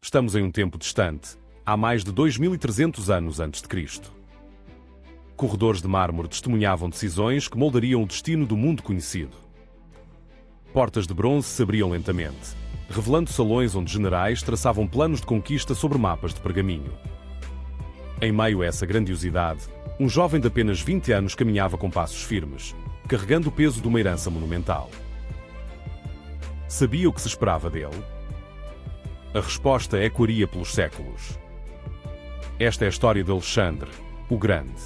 Estamos em um tempo distante, há mais de 2300 anos antes de Cristo. Corredores de mármore testemunhavam decisões que moldariam o destino do mundo conhecido. Portas de bronze se abriam lentamente, revelando salões onde generais traçavam planos de conquista sobre mapas de pergaminho. Em meio a essa grandiosidade, um jovem de apenas 20 anos caminhava com passos firmes, carregando o peso de uma herança monumental. Sabia o que se esperava dele? A resposta ecoaria pelos séculos. Esta é a história de Alexandre, o Grande.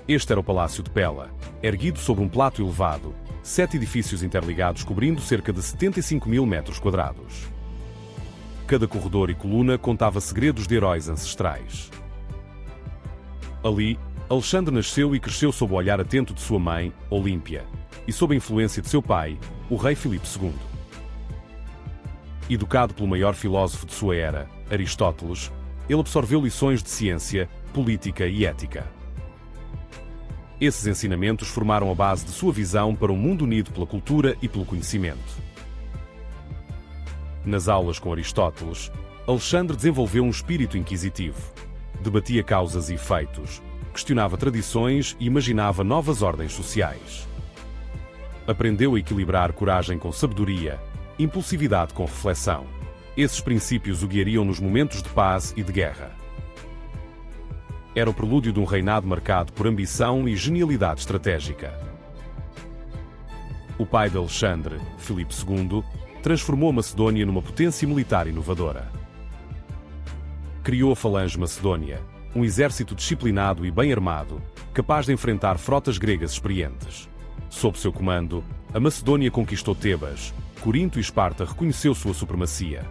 Este era o Palácio de Pella, erguido sobre um plato elevado, 7 edifícios interligados cobrindo cerca de 75.000 metros quadrados. Cada corredor e coluna contava segredos de heróis ancestrais. Ali, Alexandre nasceu e cresceu sob o olhar atento de sua mãe, Olímpia, e sob a influência de seu pai, o rei Filipe II. Educado pelo maior filósofo de sua era, Aristóteles, ele absorveu lições de ciência, política e ética. Esses ensinamentos formaram a base de sua visão para um mundo unido pela cultura e pelo conhecimento. Nas aulas com Aristóteles, Alexandre desenvolveu um espírito inquisitivo. Debatia causas e efeitos, questionava tradições e imaginava novas ordens sociais. Aprendeu a equilibrar coragem com sabedoria, impulsividade com reflexão. Esses princípios o guiariam nos momentos de paz e de guerra. Era o prelúdio de um reinado marcado por ambição e genialidade estratégica. O pai de Alexandre, Filipe II, transformou a Macedônia numa potência militar inovadora. Criou a Falange Macedônia, um exército disciplinado e bem armado, capaz de enfrentar frotas gregas experientes. Sob seu comando, a Macedônia conquistou Tebas, Corinto e Esparta reconheceu sua supremacia.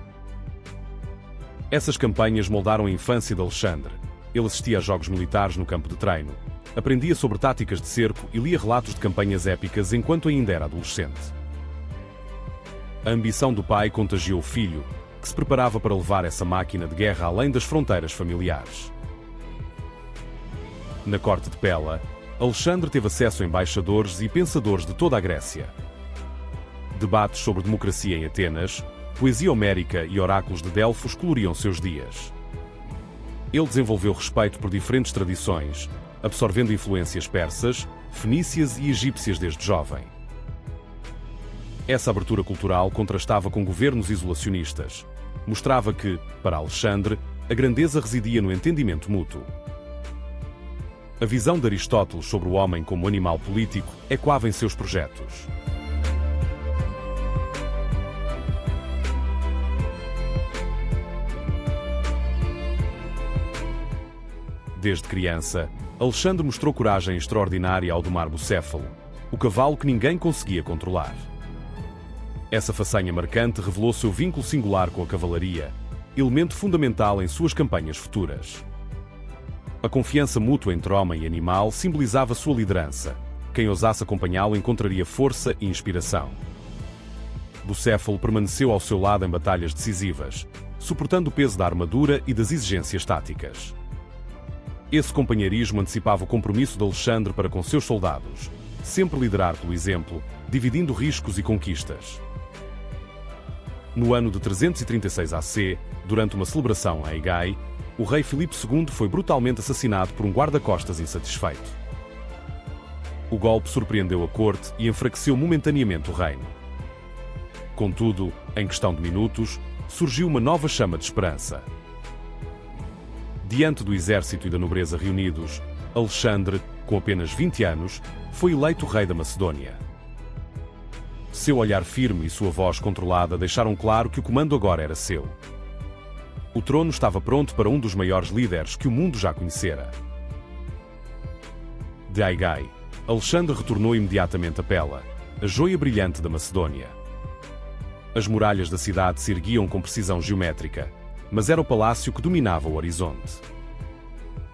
Essas campanhas moldaram a infância de Alexandre. Ele assistia a jogos militares no campo de treino, aprendia sobre táticas de cerco e lia relatos de campanhas épicas enquanto ainda era adolescente. A ambição do pai contagiou o filho, que se preparava para levar essa máquina de guerra além das fronteiras familiares. Na corte de Pella, Alexandre teve acesso a embaixadores e pensadores de toda a Grécia. Debates sobre democracia em Atenas, poesia homérica e oráculos de Delfos coloriam seus dias. Ele desenvolveu respeito por diferentes tradições, absorvendo influências persas, fenícias e egípcias desde jovem. Essa abertura cultural contrastava com governos isolacionistas. Mostrava que, para Alexandre, a grandeza residia no entendimento mútuo. A visão de Aristóteles sobre o homem como animal político ecoava em seus projetos. Desde criança, Alexandre mostrou coragem extraordinária ao domar Bucéfalo, o cavalo que ninguém conseguia controlar. Essa façanha marcante revelou seu vínculo singular com a cavalaria, elemento fundamental em suas campanhas futuras. A confiança mútua entre homem e animal simbolizava sua liderança. Quem ousasse acompanhá-lo encontraria força e inspiração. Bucéfalo permaneceu ao seu lado em batalhas decisivas, suportando o peso da armadura e das exigências táticas. Esse companheirismo antecipava o compromisso de Alexandre para com seus soldados, sempre liderar pelo exemplo, dividindo riscos e conquistas. No ano de 336 AC, durante uma celebração em Aigai, o rei Filipe II foi brutalmente assassinado por um guarda-costas insatisfeito. O golpe surpreendeu a corte e enfraqueceu momentaneamente o reino. Contudo, em questão de minutos, surgiu uma nova chama de esperança. Diante do exército e da nobreza reunidos, Alexandre, com apenas 20 anos, foi eleito rei da Macedônia. Seu olhar firme e sua voz controlada deixaram claro que o comando agora era seu. O trono estava pronto para um dos maiores líderes que o mundo já conhecera. De Aigai, Alexandre retornou imediatamente a Pella, a joia brilhante da Macedônia. As muralhas da cidade se erguiam com precisão geométrica, mas era o palácio que dominava o horizonte.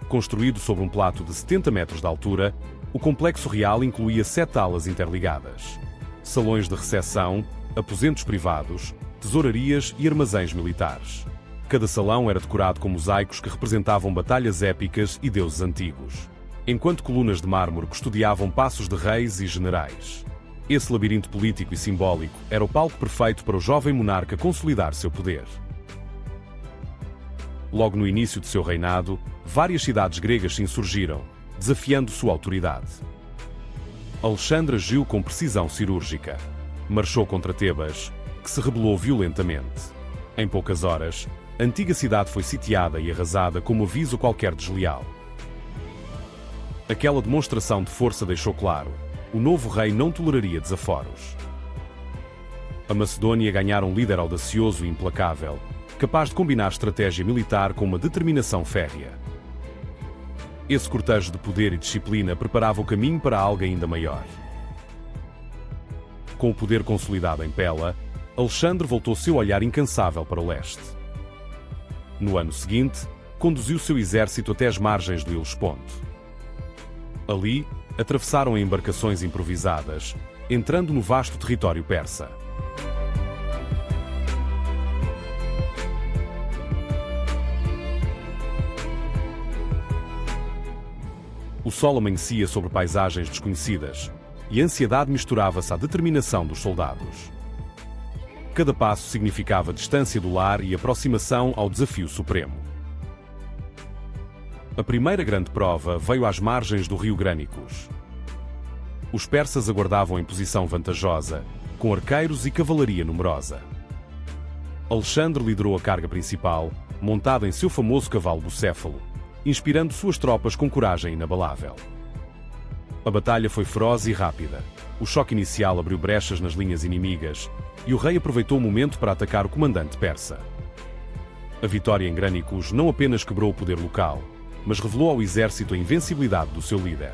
Construído sobre um plato de 70 metros de altura, o complexo real incluía 7 alas interligadas. Salões de recepção, aposentos privados, tesourarias e armazéns militares. Cada salão era decorado com mosaicos que representavam batalhas épicas e deuses antigos, enquanto colunas de mármore custodiavam passos de reis e generais. Esse labirinto político e simbólico era o palco perfeito para o jovem monarca consolidar seu poder. Logo no início de seu reinado, várias cidades gregas se insurgiram, desafiando sua autoridade. Alexandre agiu com precisão cirúrgica. Marchou contra Tebas, que se rebelou violentamente. Em poucas horas, a antiga cidade foi sitiada e arrasada como aviso a qualquer desleal. Aquela demonstração de força deixou claro: o novo rei não toleraria desaforos. A Macedônia ganhara um líder audacioso e implacável, capaz de combinar estratégia militar com uma determinação férrea. Esse cortejo de poder e disciplina preparava o caminho para algo ainda maior. Com o poder consolidado em Pella, Alexandre voltou seu olhar incansável para o leste. No ano seguinte, conduziu seu exército até as margens do Helesponto. Ali, atravessaram em embarcações improvisadas, entrando no vasto território persa. O sol amanhecia sobre paisagens desconhecidas, e a ansiedade misturava-se à determinação dos soldados. Cada passo significava distância do lar e aproximação ao desafio supremo. A primeira grande prova veio às margens do rio Grânicos. Os persas aguardavam em posição vantajosa, com arqueiros e cavalaria numerosa. Alexandre liderou a carga principal, montado em seu famoso cavalo bucéfalo, inspirando suas tropas com coragem inabalável. A batalha foi feroz e rápida. O choque inicial abriu brechas nas linhas inimigas, e o rei aproveitou o momento para atacar o comandante persa. A vitória em Grânicos não apenas quebrou o poder local, mas revelou ao exército a invencibilidade do seu líder.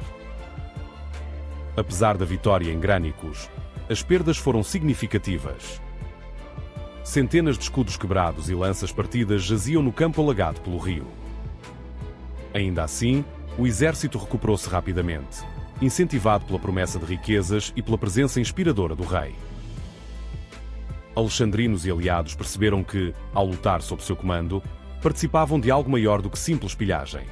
Apesar da vitória em Grânicos, as perdas foram significativas. Centenas de escudos quebrados e lanças partidas jaziam no campo alagado pelo rio. Ainda assim, o exército recuperou-se rapidamente, incentivado pela promessa de riquezas e pela presença inspiradora do rei. Alexandrinos e aliados perceberam que, ao lutar sob seu comando, participavam de algo maior do que simples pilhagem.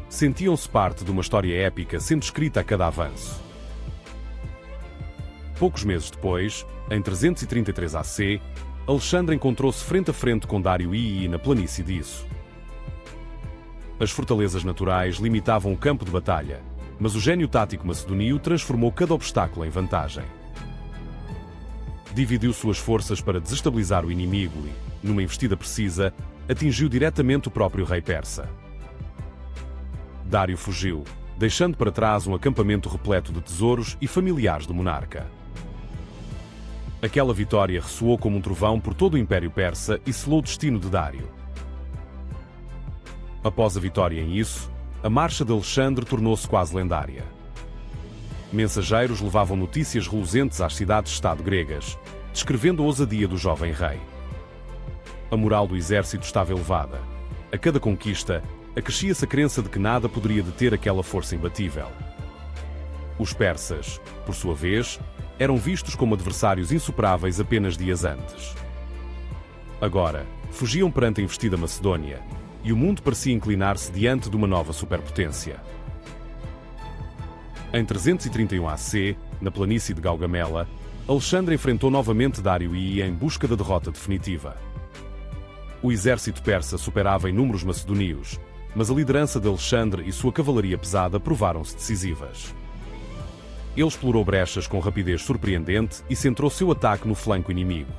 Sentiam-se parte de uma história épica sendo escrita a cada avanço. Poucos meses depois, em 333 AC, Alexandre encontrou-se frente a frente com Dário II na planície de Isso. As fortalezas naturais limitavam o campo de batalha, mas o gênio tático macedonio transformou cada obstáculo em vantagem. Dividiu suas forças para desestabilizar o inimigo e, numa investida precisa, atingiu diretamente o próprio rei persa. Dário fugiu, deixando para trás um acampamento repleto de tesouros e familiares do monarca. Aquela vitória ressoou como um trovão por todo o Império Persa e selou o destino de Dário. Após a vitória em Isso, a marcha de Alexandre tornou-se quase lendária. Mensageiros levavam notícias reluzentes às cidades-estado gregas, descrevendo a ousadia do jovem rei. A moral do exército estava elevada. A cada conquista, acrescia-se a crença de que nada poderia deter aquela força imbatível. Os persas, por sua vez, eram vistos como adversários insuperáveis apenas dias antes. Agora, fugiam perante a investida Macedônia, e o mundo parecia inclinar-se diante de uma nova superpotência. Em 331 AC, na planície de Gaugamela, Alexandre enfrentou novamente Dário I em busca da derrota definitiva. O exército persa superava em números macedonios, mas a liderança de Alexandre e sua cavalaria pesada provaram-se decisivas. Ele explorou brechas com rapidez surpreendente e centrou seu ataque no flanco inimigo.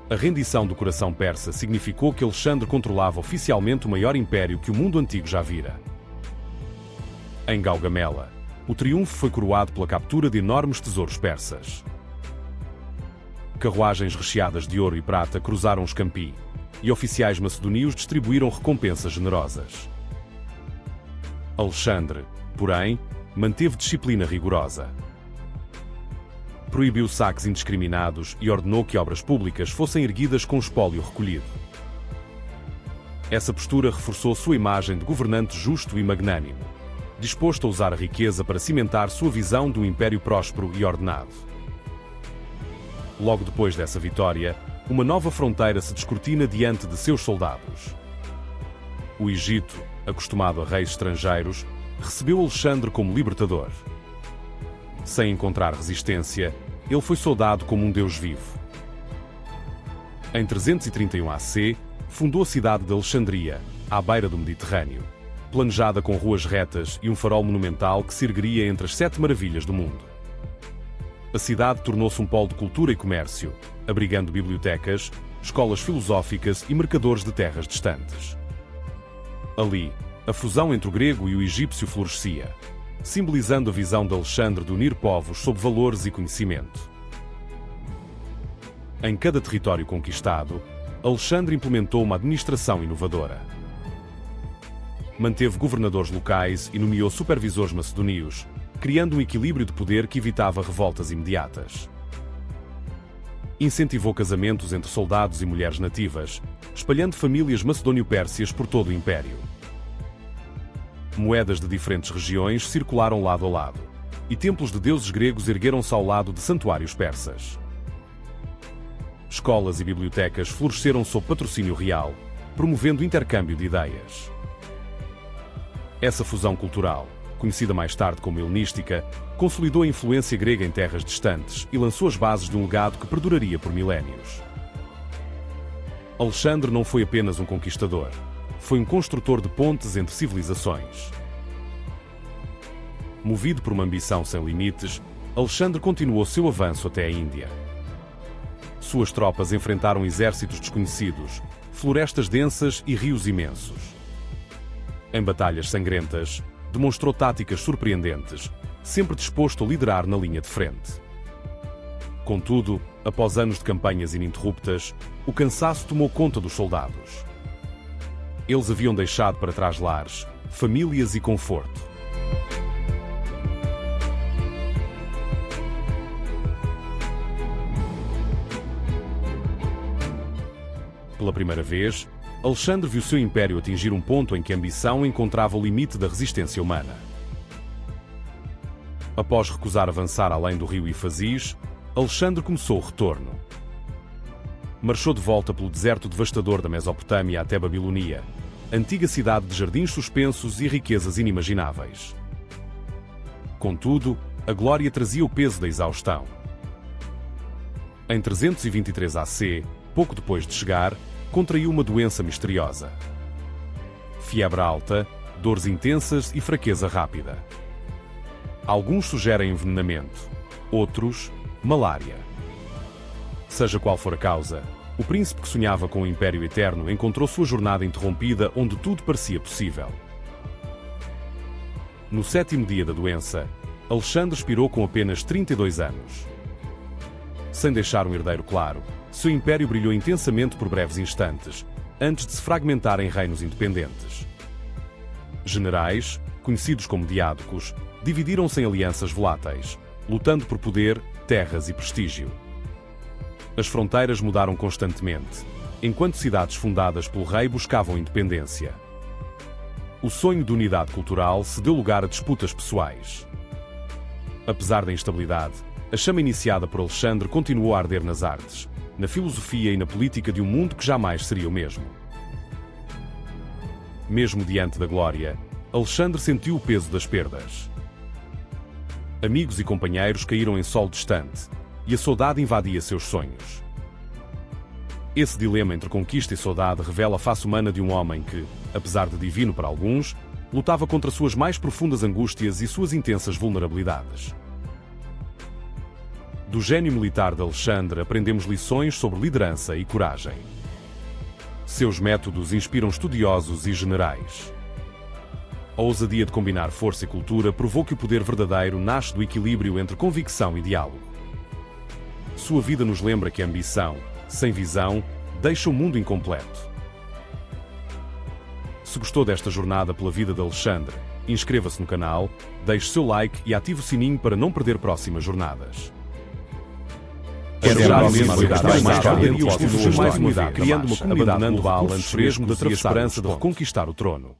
A rendição do coração persa significou que Alexandre controlava oficialmente o maior império que o mundo antigo já vira. Em Gaugamela, o triunfo foi coroado pela captura de enormes tesouros persas. Carruagens recheadas de ouro e prata cruzaram os campi, e oficiais macedonios distribuíram recompensas generosas. Alexandre, porém, manteve disciplina rigorosa. Proibiu saques indiscriminados e ordenou que obras públicas fossem erguidas com o espólio recolhido. Essa postura reforçou sua imagem de governante justo e magnânimo, disposto a usar a riqueza para cimentar sua visão de um império próspero e ordenado. Logo depois dessa vitória, uma nova fronteira se descortina diante de seus soldados. O Egito, acostumado a reis estrangeiros, recebeu Alexandre como libertador. Sem encontrar resistência, ele foi saudado como um deus vivo. Em 331 AC, fundou a cidade de Alexandria, à beira do Mediterrâneo, planejada com ruas retas e um farol monumental que se ergueria entre as 7 maravilhas do mundo. A cidade tornou-se um polo de cultura e comércio, abrigando bibliotecas, escolas filosóficas e mercadores de terras distantes. Ali, a fusão entre o grego e o egípcio florescia, simbolizando a visão de Alexandre de unir povos sob valores e conhecimento. Em cada território conquistado, Alexandre implementou uma administração inovadora. Manteve governadores locais e nomeou supervisores macedônios, criando um equilíbrio de poder que evitava revoltas imediatas. Incentivou casamentos entre soldados e mulheres nativas, espalhando famílias macedônio-pérsias por todo o império. Moedas de diferentes regiões circularam lado a lado, e templos de deuses gregos ergueram-se ao lado de santuários persas. Escolas e bibliotecas floresceram sob patrocínio real, promovendo intercâmbio de ideias. Essa fusão cultural, conhecida mais tarde como helenística, consolidou a influência grega em terras distantes e lançou as bases de um legado que perduraria por milénios. Alexandre não foi apenas um conquistador, foi um construtor de pontes entre civilizações. Movido por uma ambição sem limites, Alexandre continuou seu avanço até a Índia. Suas tropas enfrentaram exércitos desconhecidos, florestas densas e rios imensos. Em batalhas sangrentas, demonstrou táticas surpreendentes, sempre disposto a liderar na linha de frente. Contudo, após anos de campanhas ininterruptas, o cansaço tomou conta dos soldados. Eles haviam deixado para trás lares, famílias e conforto. Pela primeira vez, Alexandre viu seu império atingir um ponto em que a ambição encontrava o limite da resistência humana. Após recusar avançar além do rio Éufrates, Alexandre começou o retorno. Marchou de volta pelo deserto devastador da Mesopotâmia até Babilonia, antiga cidade de jardins suspensos e riquezas inimagináveis. Contudo, a glória trazia o peso da exaustão. Em 323 AC, pouco depois de chegar, contraiu uma doença misteriosa. Febre alta, dores intensas e fraqueza rápida. Alguns sugerem envenenamento, outros, malária. Seja qual for a causa, o príncipe que sonhava com o Império Eterno encontrou sua jornada interrompida onde tudo parecia possível. No 7º dia da doença, Alexandre expirou com apenas 32 anos. Sem deixar um herdeiro claro, seu império brilhou intensamente por breves instantes, antes de se fragmentar em reinos independentes. Generais, conhecidos como diádocos, dividiram-se em alianças voláteis, lutando por poder, terras e prestígio. As fronteiras mudaram constantemente, enquanto cidades fundadas pelo rei buscavam independência. O sonho de unidade cultural se deu lugar a disputas pessoais. Apesar da instabilidade, a chama iniciada por Alexandre continuou a arder nas artes, na filosofia e na política de um mundo que jamais seria o mesmo. Mesmo diante da glória, Alexandre sentiu o peso das perdas. Amigos e companheiros caíram em solo distante, e a saudade invadia seus sonhos. Esse dilema entre conquista e saudade revela a face humana de um homem que, apesar de divino para alguns, lutava contra suas mais profundas angústias e suas intensas vulnerabilidades. Do gênio militar de Alexandre aprendemos lições sobre liderança e coragem. Seus métodos inspiram estudiosos e generais. A ousadia de combinar força e cultura provou que o poder verdadeiro nasce do equilíbrio entre convicção e diálogo. Sua vida nos lembra que a ambição, sem visão, deixa o mundo incompleto. Se gostou desta jornada pela vida de Alexandre, inscreva-se no canal, deixe seu like e ative o sininho para não perder próximas jornadas. Mais uma vez, criando uma comunidade global antes mesmo da esperança de reconquistar o trono.